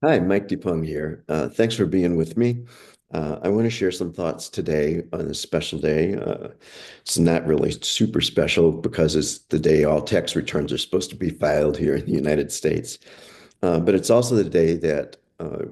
Hi, Mike DePung here. Thanks for being with me. I want to share some thoughts today on this special day. It's not really super special because it's the day all tax returns are supposed to be filed here in the United States. But it's also the day that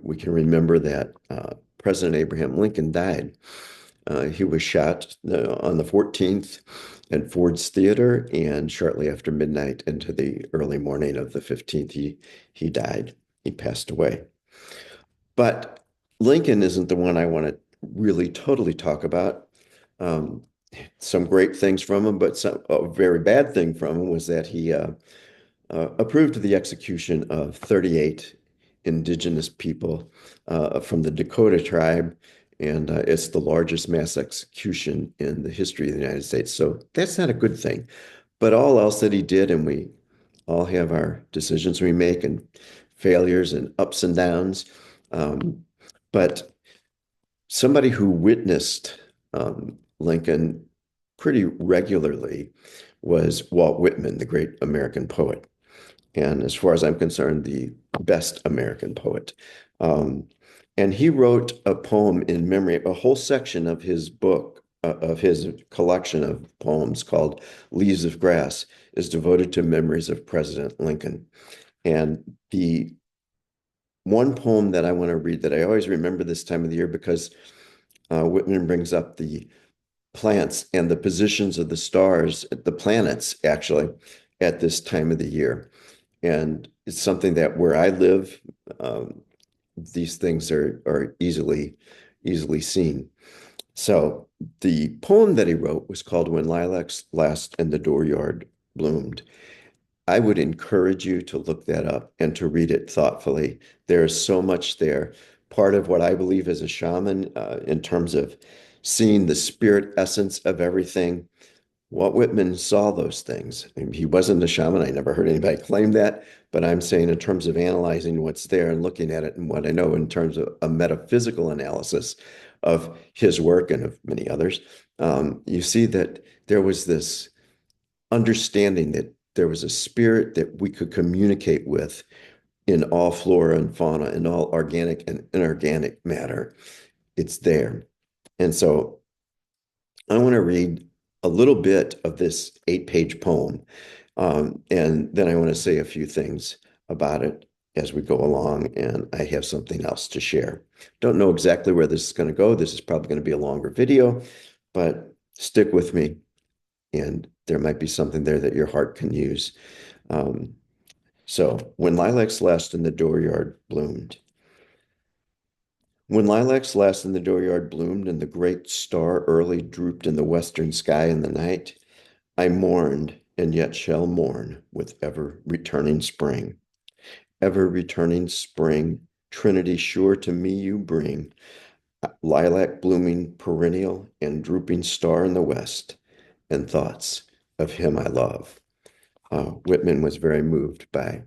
we can remember that President Abraham Lincoln died. He was shot on the 14th at Ford's Theater, and shortly after midnight into the early morning of the 15th, he died. He passed away. But Lincoln isn't the one I want to really totally talk about. Um, some great things from him, but a very bad thing from him was that he approved the execution of 38 indigenous people from the Dakota tribe, and it's the largest mass execution in the history of the United States. So that's not a good thing. But all else that he did, and we all have our decisions we make and failures and ups and downs. Um, but somebody who witnessed Lincoln pretty regularly was Walt Whitman, the great American poet. And as far as I'm concerned, the best American poet. Um, and he wrote a poem in memory, a whole section of his book, of his collection of poems called Leaves of Grass, is devoted to memories of President Lincoln. And the one poem that I want to read that I always remember this time of the year because Whitman brings up the plants and the positions of the stars, the planets actually, at this time of the year. And it's something that where I live, these things are easily seen. So the poem that he wrote was called When Lilacs Last and the Dooryard Bloomed. I would encourage you to look that up and to read it thoughtfully. There is so much there. Part of what I believe as a shaman, in terms of seeing the spirit essence of everything. Walt Whitman saw those things. I mean, he wasn't a shaman. I never heard anybody claim that, but I'm saying in terms of analyzing what's there and looking at it and what I know in terms of a metaphysical analysis of his work and of many others, you see that there was this understanding that there was a spirit that we could communicate with in all flora and fauna, in all organic and inorganic matter. It's there. And so I want to read a little bit of this 8-page poem. And then I want to say a few things about it as we go along. And I have something else to share. Don't know exactly where this is going to go. This is probably going to be a longer video, but stick with me. And there might be something there that your heart can use. Um, so, when lilacs last in the dooryard bloomed. When lilacs last in the dooryard bloomed and the great star early drooped in the western sky in the night, I mourned and yet shall mourn with ever returning spring. Ever returning spring, Trinity sure to me you bring, lilac blooming perennial and drooping star in the west, and thoughts of him I love. Whitman was very moved by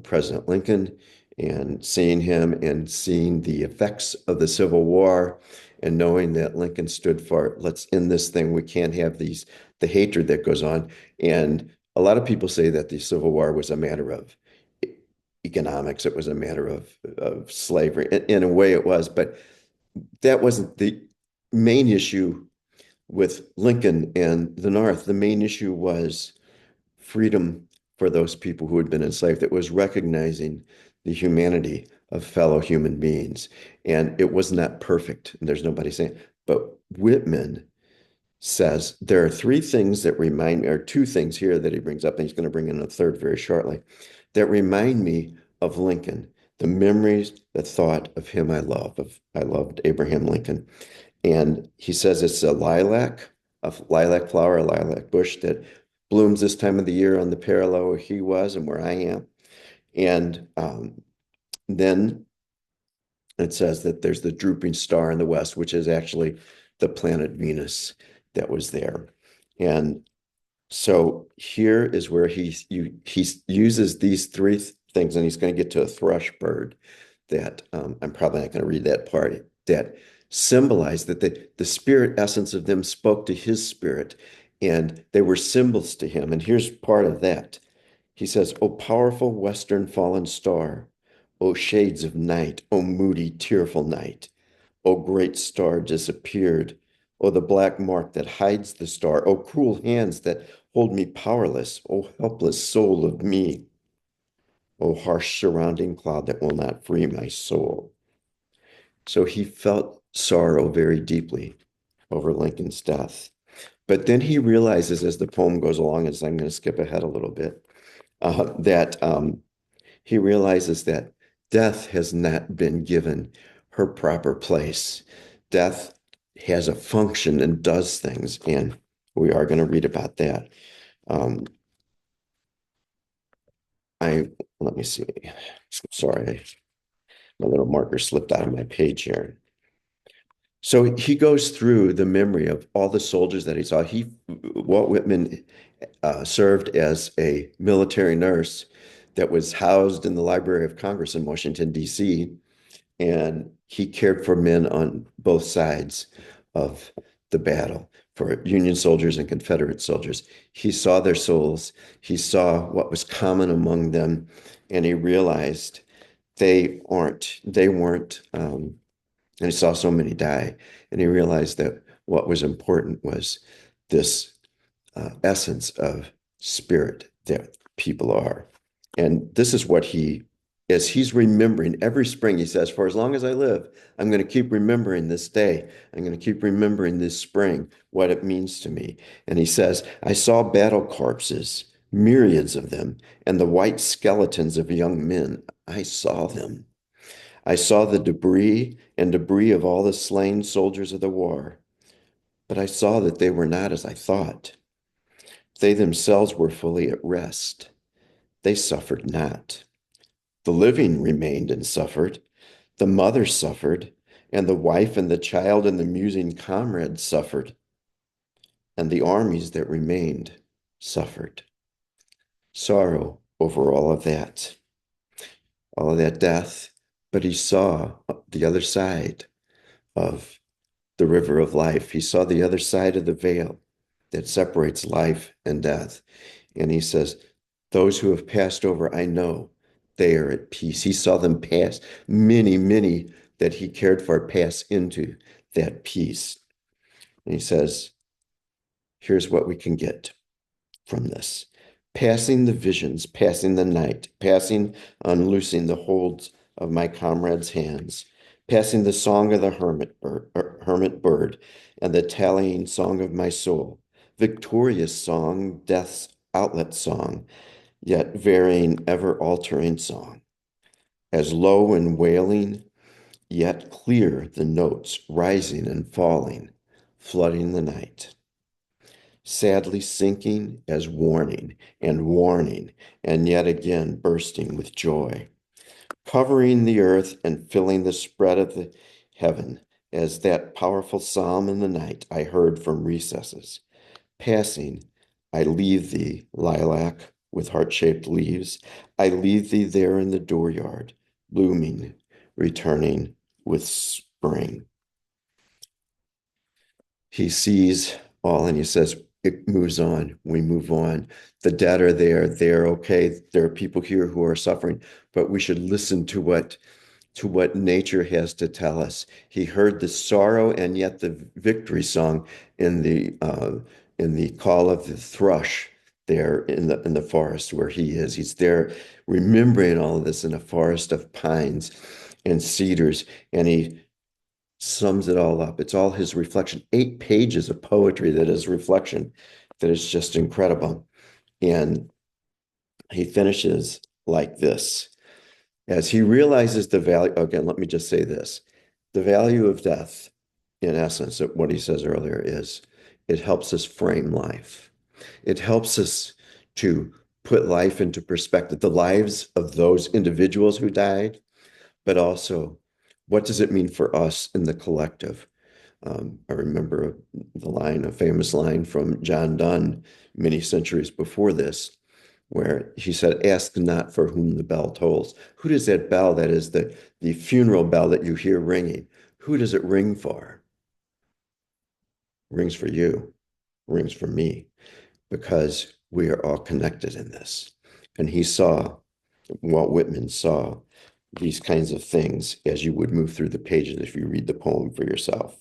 President Lincoln and seeing him and seeing the effects of the Civil War and knowing that Lincoln stood for let's end this thing. We can't have the hatred that goes on. And a lot of people say that the Civil War was a matter of economics. It was a matter of slavery. In a way it was, but that wasn't the main issue with Lincoln and the North. The main issue was freedom for those people who had been enslaved. It was recognizing the humanity of fellow human beings. And it was not perfect. And there's nobody saying, but Whitman says there are three things that remind me, or two things here that he brings up, and he's going to bring in a third very shortly, that remind me of Lincoln, the memories, the thought of him I loved Abraham Lincoln. And he says it's a lilac flower, a lilac bush that blooms this time of the year on the parallel where he was and where I am. And then it says that there's the drooping star in the west, which is actually the planet Venus that was there. And so here is where he uses these three things, and he's going to get to a thrush bird that I'm probably not going to read that part, that symbolize that the spirit essence of them spoke to his spirit, and they were symbols to him. And here's part of that. He says, "O powerful western fallen star, O shades of night, O moody, tearful night, O great star disappeared, O the black mark that hides the star, O cruel hands that hold me powerless, O helpless soul of me, O harsh surrounding cloud that will not free my soul. So he felt sorrow very deeply over Lincoln's death. But then he realizes as the poem goes along, as I'm going to skip ahead a little bit, that he realizes that death has not been given her proper place. Death has a function and does things, and we are going to read about that. Um, Let me see. Sorry, my little marker slipped out of my page here. So he goes through the memory of all the soldiers that he saw. Walt Whitman served as a military nurse that was housed in the Library of Congress in Washington, D.C., and he cared for men on both sides of the battle, for Union soldiers and Confederate soldiers. He saw their souls, he saw what was common among them, and he realized they weren't, and he saw so many die, and he realized that what was important was this essence of spirit that people are. And this is what as he's remembering every spring, he says, for as long as I live, I'm going to keep remembering this day. I'm going to keep remembering this spring, what it means to me. And he says, I saw battle corpses, myriads of them, and the white skeletons of young men. I saw them. I saw the debris of all the slain soldiers of the war. But I saw that they were not as I thought. They themselves were fully at rest. They suffered not. The living remained and suffered. The mother suffered, and the wife and the child and the musing comrade suffered, and the armies that remained suffered. Sorrow over all of that death. But he saw the other side of the river of life. He saw the other side of the veil that separates life and death. And he says, those who have passed over, I know they are at peace. He saw them pass, many, many that he cared for pass into that peace. And he says, here's what we can get from this. Passing the visions, passing the night, passing, unloosing the holds of my comrade's hands, passing the song of the hermit bird, and the tallying song of my soul, victorious song, death's outlet song, yet varying, ever altering song, as low and wailing, yet clear the notes rising and falling, flooding the night, sadly sinking as warning and warning, and yet again bursting with joy, covering the earth and filling the spread of the heaven, as that powerful psalm in the night I heard from recesses. Passing, I leave thee, lilac with heart-shaped leaves. I leave thee there in the dooryard, blooming, returning with spring. He sees all and he says, it moves on. We move on. The dead are there. They're okay. There are people here who are suffering, but we should listen to what nature has to tell us. He heard the sorrow and yet the victory song in the call of the thrush there in the forest where he is. He's there remembering all of this in a forest of pines and cedars, and he sums it all up. It's all his reflection. 8 pages of poetry that is reflection, that is just incredible. And he finishes like this. As he realizes the value, again, let me just say this. The value of death, in essence, what he says earlier is it helps us frame life. It helps us to put life into perspective, the lives of those individuals who died, but also what does it mean for us in the collective? I remember a famous line from John Donne many centuries before this, where he said, ask not for whom the bell tolls. Who does that bell, that is the funeral bell that you hear ringing, who does it ring for? It rings for you, it rings for me, because we are all connected in this. And Walt Whitman saw these kinds of things as you would move through the pages if you read the poem for yourself.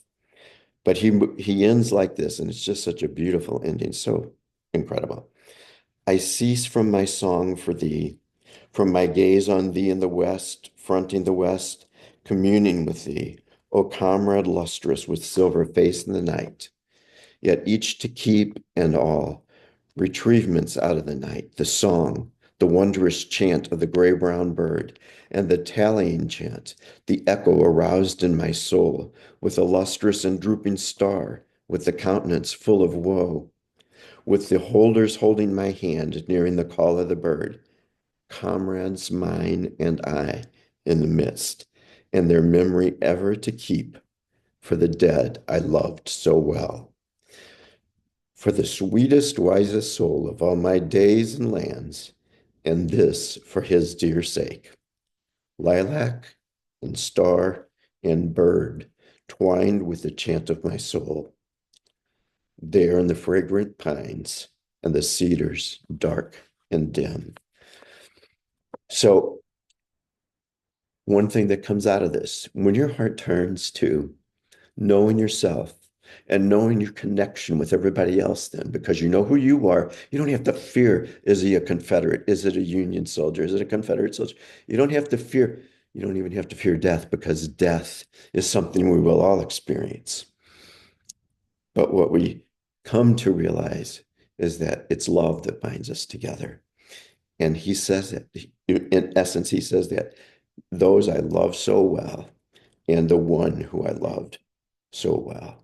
But he ends like this, and it's just such a beautiful ending, so incredible. I cease from my song for thee, from my gaze on thee in the west, fronting the west, communing with thee, O comrade lustrous with silver face in the night, yet each to keep and all retrievements out of the night, the song, the wondrous chant of the gray-brown bird, and the tallying chant, the echo aroused in my soul, with a lustrous and drooping star, with the countenance full of woe, with the holders holding my hand, nearing the call of the bird, comrades mine and I in the midst, and their memory ever to keep for the dead I loved so well. For the sweetest, wisest soul of all my days and lands, and this for his dear sake. Lilac and star and bird twined with the chant of my soul, there in the fragrant pines and the cedars dark and dim. So, one thing that comes out of this, when your heart turns to knowing yourself and knowing your connection with everybody else, then because you know who you are, you don't have to fear, is he a Confederate? Is it a Union soldier? Is it a Confederate soldier? You don't have to fear, you don't even have to fear death, because death is something we will all experience. But what we come to realize is that it's love that binds us together. And he says that, in essence, he says that those I love so well, and the one who I loved so well.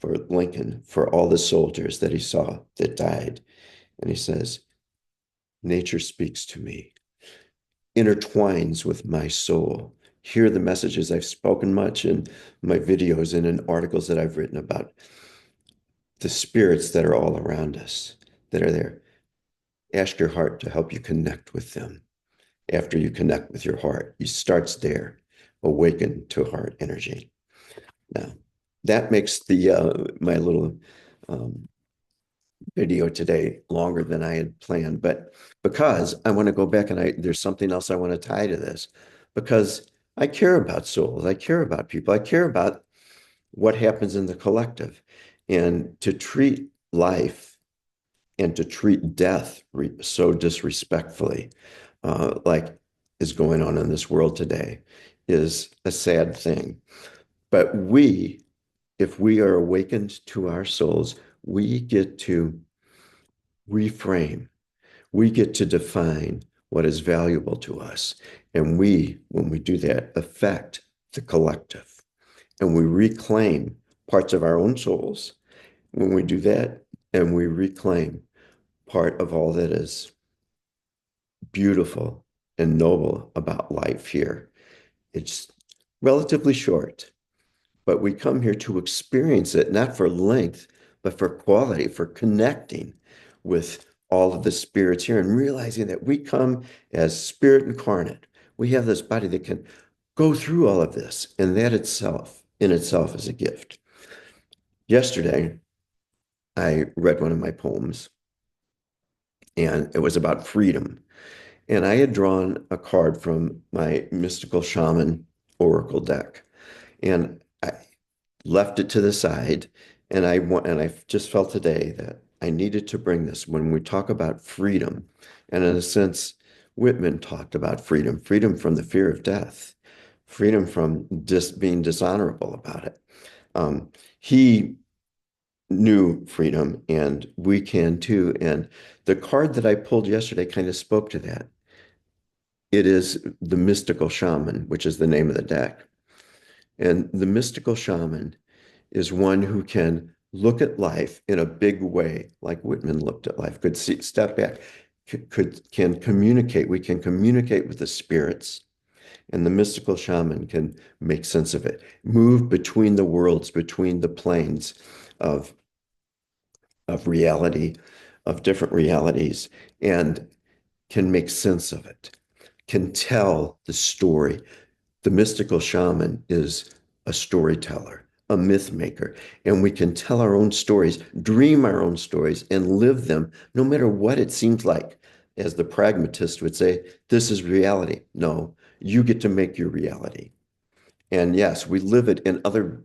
For Lincoln, for all the soldiers that he saw that died. And he says, nature speaks to me, intertwines with my soul. Hear the messages I've spoken much in my videos and in articles that I've written about the spirits that are all around us, that are there. Ask your heart to help you connect with them. After you connect with your heart, it starts there. Awaken to heart energy. Now, that makes the my little video today longer than I had planned, but because I want to go back and there's something else I want to tie to this, because I care about souls, I care about people, I care about what happens in the collective, and to treat life and to treat death so disrespectfully, like is going on in this world today, is a sad thing. But if we are awakened to our souls, we get to reframe. We get to define what is valuable to us. And when we do that, affect the collective. And we reclaim parts of our own souls. When we do that, and we reclaim part of all that is beautiful and noble about life here. It's relatively short, but we come here to experience it, not for length, but for quality, for connecting with all of the spirits here and realizing that we come as spirit incarnate. We have this body that can go through all of this, and that in itself is a gift. Yesterday, I read one of my poems, and it was about freedom. And I had drawn a card from my mystical shaman oracle deck, and I left it to the side. And I just felt today that I needed to bring this when we talk about freedom. And in a sense, Whitman talked about freedom, freedom from the fear of death, freedom from just being dishonorable about it. He knew freedom, and we can too. And the card that I pulled yesterday kind of spoke to that. It is the mystical shaman, which is the name of the deck. And the mystical shaman is one who can look at life in a big way, like Whitman looked at life, could step back, can communicate. We can communicate with the spirits, and the mystical shaman can make sense of it, move between the worlds, between the planes of reality, of different realities, and can make sense of it, can tell the story. The mystical shaman is a storyteller, a myth maker, and we can tell our own stories, dream our own stories, and live them no matter what it seems like as the pragmatist would say, this is reality. No, you get to make your reality. And yes, we live it in other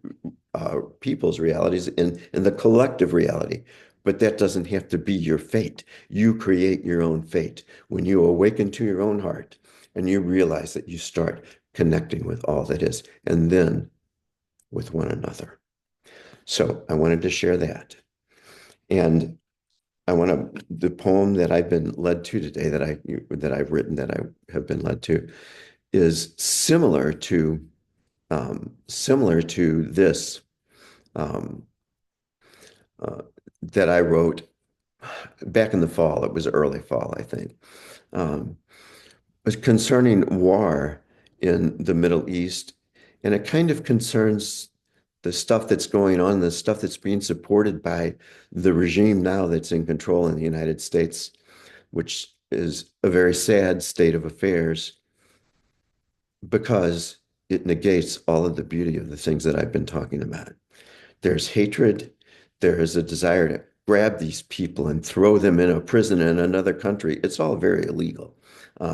people's realities, in the collective reality, but that doesn't have to be your fate. You create your own fate when you awaken to your own heart and you realize that you start connecting with all that is, and then with one another. So I wanted to share that. And the poem that I've been led to today, that I've written, that I have been led to, is similar to this um, uh, that I wrote back in the fall. It was early fall, I think. Um, it was concerning war in the Middle East, and it kind of concerns the stuff that's going on, the stuff that's being supported by the regime now that's in control in the United States, which is a very sad state of affairs because it negates all of the beauty of the things that I've been talking about. There's hatred. There is a desire to grab these people and throw them in a prison in another country. It's all very illegal.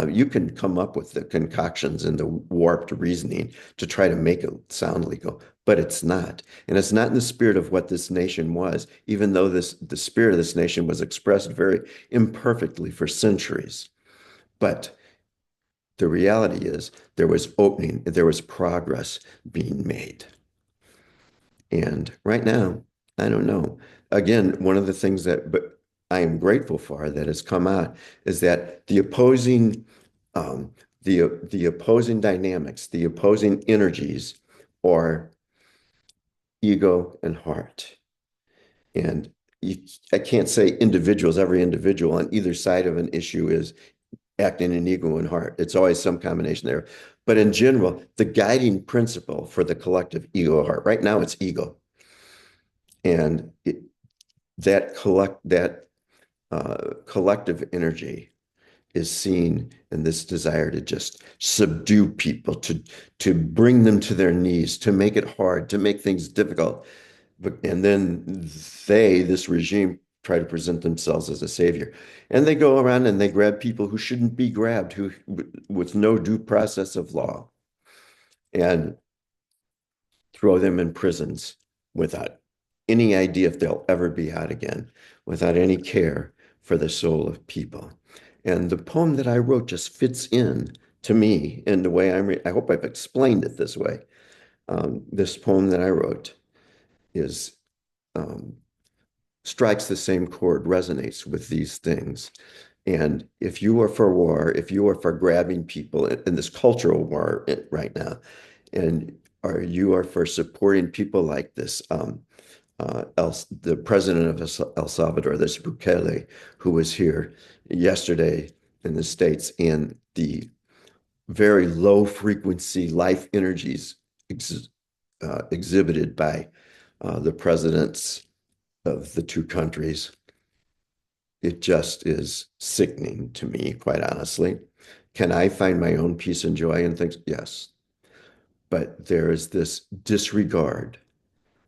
You can come up with the concoctions and the warped reasoning to try to make it sound legal, but it's not. And it's not in the spirit of what this nation was, even though the spirit of this nation was expressed very imperfectly for centuries. But the reality is there was opening, there was progress being made. And right now, I don't know. Again, one of the things that but I am grateful for that has come out is that um, the opposing dynamics, the opposing energies are ego and heart. And you, I can't say individuals, every individual on either side of an issue is acting in ego and heart. It's always some combination there. But in general, the guiding principle for the collective ego heart, right now it's ego. And collective energy is seen in this desire to just subdue people, to bring them to their knees, to make it hard, to make things difficult. And then this regime, try to present themselves as a savior. And they go around and they grab people who shouldn't be grabbed, who with no due process of law, and throw them in prisons without any idea if they'll ever be out again, without any care for the soul of people. And the poem that I wrote just fits in to me in the way I hope I've explained it this way. This poem that I wrote is um, strikes the same chord, resonates with these things. And if you are for war, if you are for grabbing people in this cultural war right now, and you are for supporting people like this, the president of El Salvador, this Bukele, who was here yesterday in the States, and the very low frequency life energies exhibited by the presidents of the two countries. It just is sickening to me, quite honestly. Can I find my own peace and joy in things? Yes. But there is this disregard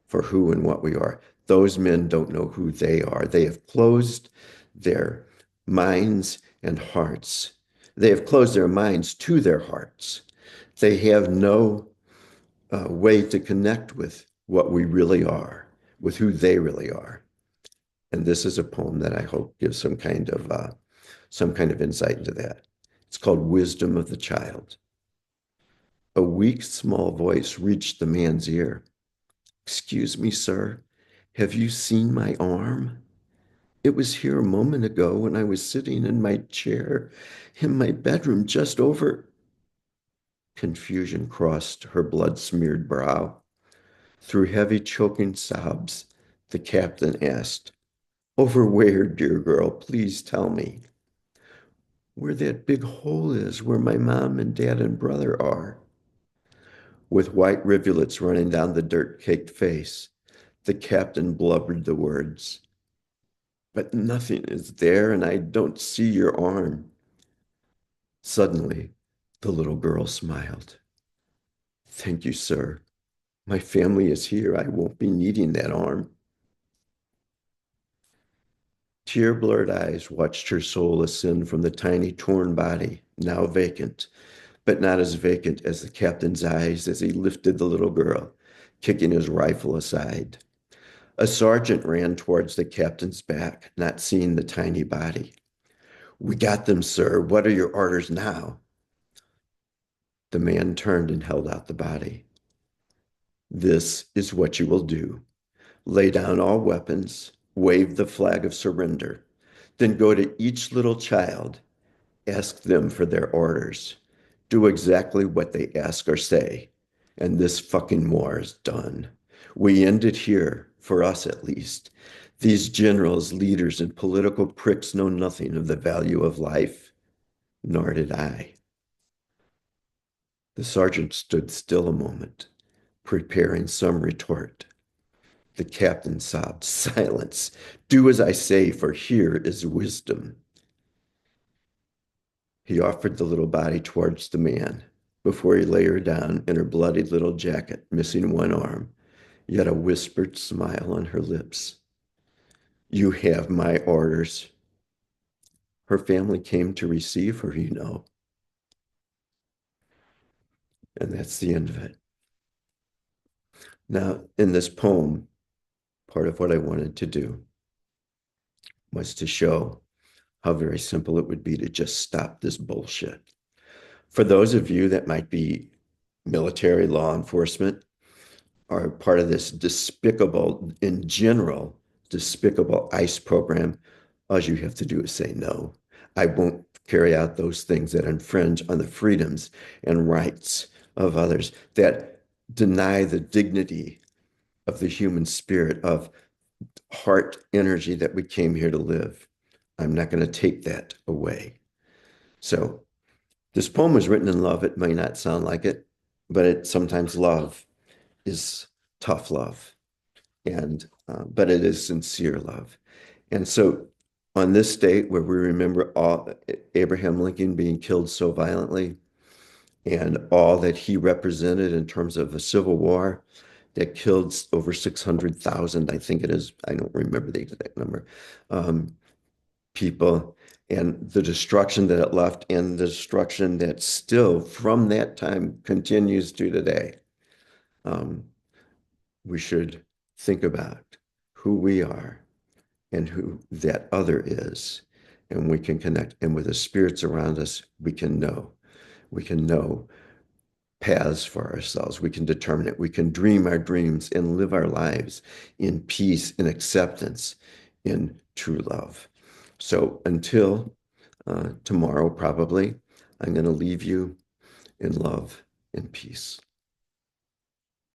for who and what we are. Those men don't know who they are. They have closed their minds and hearts. They have closed their minds to their hearts. They have no way to connect with what we really are, with who they really are. And this is a poem that I hope gives some kind of insight into that. It's called Wisdom of the Child. A weak, small voice reached the man's ear. Excuse me, sir. Have you seen my arm? It was here a moment ago when I was sitting in my chair in my bedroom just over. Confusion crossed her blood-smeared brow. Through heavy, choking sobs, the captain asked, over where, dear girl? Please tell me. Where that big hole is, where my mom and dad and brother are. With white rivulets running down the dirt-caked face, the captain blubbered the words. But nothing is there, and I don't see your arm. Suddenly, the little girl smiled. Thank you, sir. My family is here. I won't be needing that arm. Tear-blurred eyes watched her soul ascend from the tiny torn body, now vacant, but not as vacant as the captain's eyes as he lifted the little girl, kicking his rifle aside. A sergeant ran towards the captain's back, not seeing the tiny body. "We got them, sir. What are your orders now?" The man turned and held out the body. "This is what you will do. Lay down all weapons, wave the flag of surrender, then go to each little child, ask them for their orders. Do exactly what they ask or say, and this fucking war is done. We end it here, for us at least. These generals, leaders, and political pricks know nothing of the value of life, nor did I." The sergeant stood still a moment, preparing some retort. The captain sobbed, "Silence. Do as I say, for here is wisdom." He offered the little body towards the man before he lay her down in her bloody little jacket, missing one arm, yet a whispered smile on her lips. "You have my orders." Her family came to receive her, you know. And that's the end of it. Now, in this poem, part of what I wanted to do was to show how very simple it would be to just stop this bullshit. For those of you that might be military law enforcement, are part of this despicable, in general, despicable ICE program, all you have to do is say no. I won't carry out those things that infringe on the freedoms and rights of others, that deny the dignity of the human spirit, of heart energy that we came here to live. I'm not going to take that away. So this poem was written in love. It may not sound like it, but sometimes love is tough love, and but it is sincere love. And so on this date where we remember all Abraham Lincoln being killed so violently and all that he represented in terms of a civil war that killed over 600,000, I think it is, I don't remember the exact number, um, people, and the destruction that it left and the destruction that still from that time continues to today. Um, we should think about who we are and who that other is. And we can connect. And with the spirits around us, we can know. We can know paths for ourselves. We can determine it. We can dream our dreams and live our lives in peace, in acceptance, in true love. So until tomorrow, probably, I'm going to leave you in love and peace.